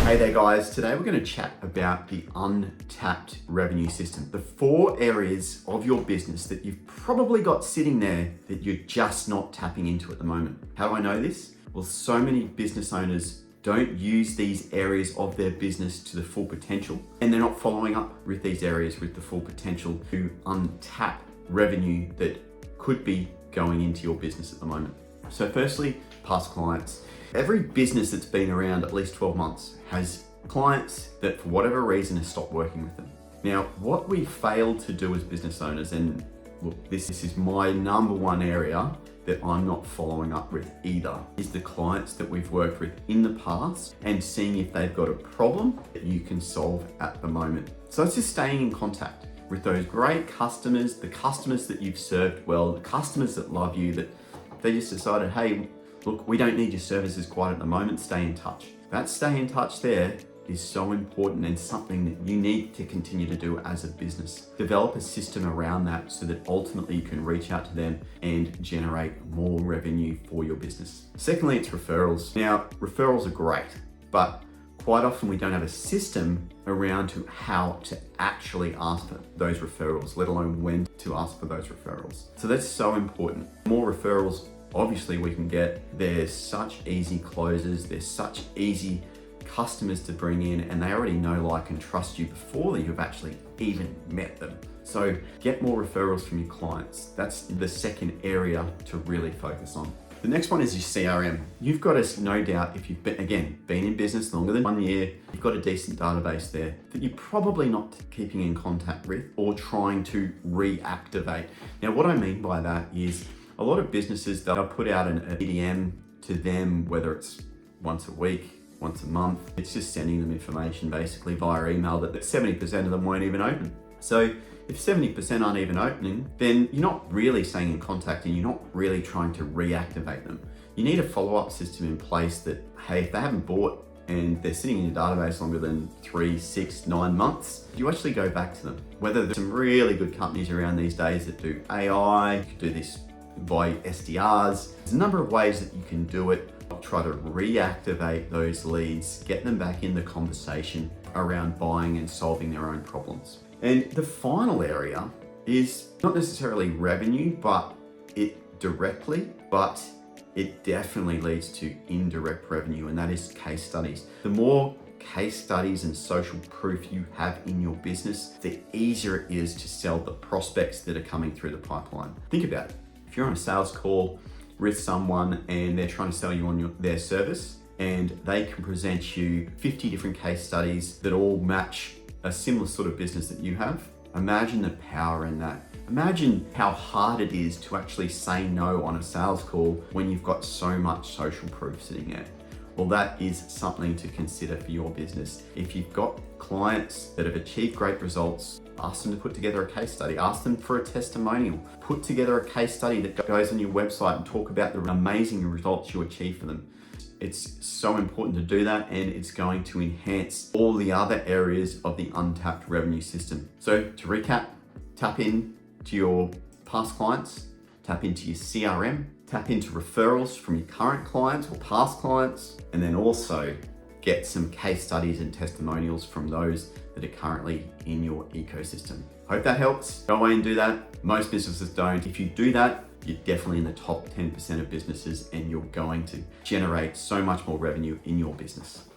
Hey there guys, today we're going to chat about the Untapped revenue system. The 4 areas of your business that you've probably got sitting there that you're just not tapping into at the moment. How do I know this? Well, so many business owners don't use these areas of their business to the full potential, and they're not following up with these areas with the full potential to untap revenue that could be going into your business at the moment. So firstly, past clients. Every business that's been around at least 12 months has clients that for whatever reason have stopped working with them. Now, what we fail to do as business owners, and look, this is my number one area that I'm not following up with either, is the clients that we've worked with in the past and seeing if they've got a problem that you can solve at the moment. So it's just staying in contact with those great customers, the customers that you've served well, the customers that love you, that they just decided, hey, look, we don't need your services quite at the moment, stay in touch. That stay in touch there is so important and something that you need to continue to do as a business. Develop a system around that so that ultimately you can reach out to them and generate more revenue for your business. Secondly, it's referrals. Now, referrals are great, but quite often we don't have a system around to how to actually ask for those referrals, let alone when to ask for those referrals. So that's so important. More referrals obviously we can get. There's such easy closes, there's such easy customers to bring in, and they already know, like, and trust you before you've actually even met them. So get more referrals from your clients. That's the second area to really focus on. The next one is your CRM. You've got to, no doubt, if you've been in business longer than 1 year, you've got a decent database there that you're probably not keeping in contact with or trying to reactivate. Now, what I mean by that is a lot of businesses, they'll put out an EDM to them, whether it's once a week, once a month. It's just sending them information basically via email that 70% of them won't even open. So if 70% aren't even opening, then you're not really staying in contact and you're not really trying to reactivate them. You need a follow-up system in place that, hey, if they haven't bought and they're sitting in your database longer than 3, 6, 9 months, you actually go back to them. Whether there's some really good companies around these days that do AI, you can do this by SDRs. There's a number of ways that you can do it. Try to reactivate those leads, get them back in the conversation around buying and solving their own problems. And the final area is not necessarily revenue, but it definitely leads to indirect revenue, and that is case studies. The more case studies and social proof you have in your business, the easier it is to sell the prospects that are coming through the pipeline. Think about it. If you're on a sales call with someone and they're trying to sell you on their service, and they can present you 50 different case studies that all match a similar sort of business that you have, imagine the power in that. Imagine how hard it is to actually say no on a sales call when you've got so much social proof sitting there. Well, that is something to consider for your business. If you've got clients that have achieved great results, ask them to put together a case study, ask them for a testimonial, put together a case study that goes on your website and talk about the amazing results you achieve for them. It's so important to do that, and it's going to enhance all the other areas of the Untapped revenue system. So to recap, tap in to your past clients, tap into your CRM, tap into referrals from your current clients or past clients, and then also get some case studies and testimonials from those that are currently in your ecosystem. Hope that helps. Go away and do that. Most businesses don't. If you do that, you're definitely in the top 10% of businesses, and you're going to generate so much more revenue in your business.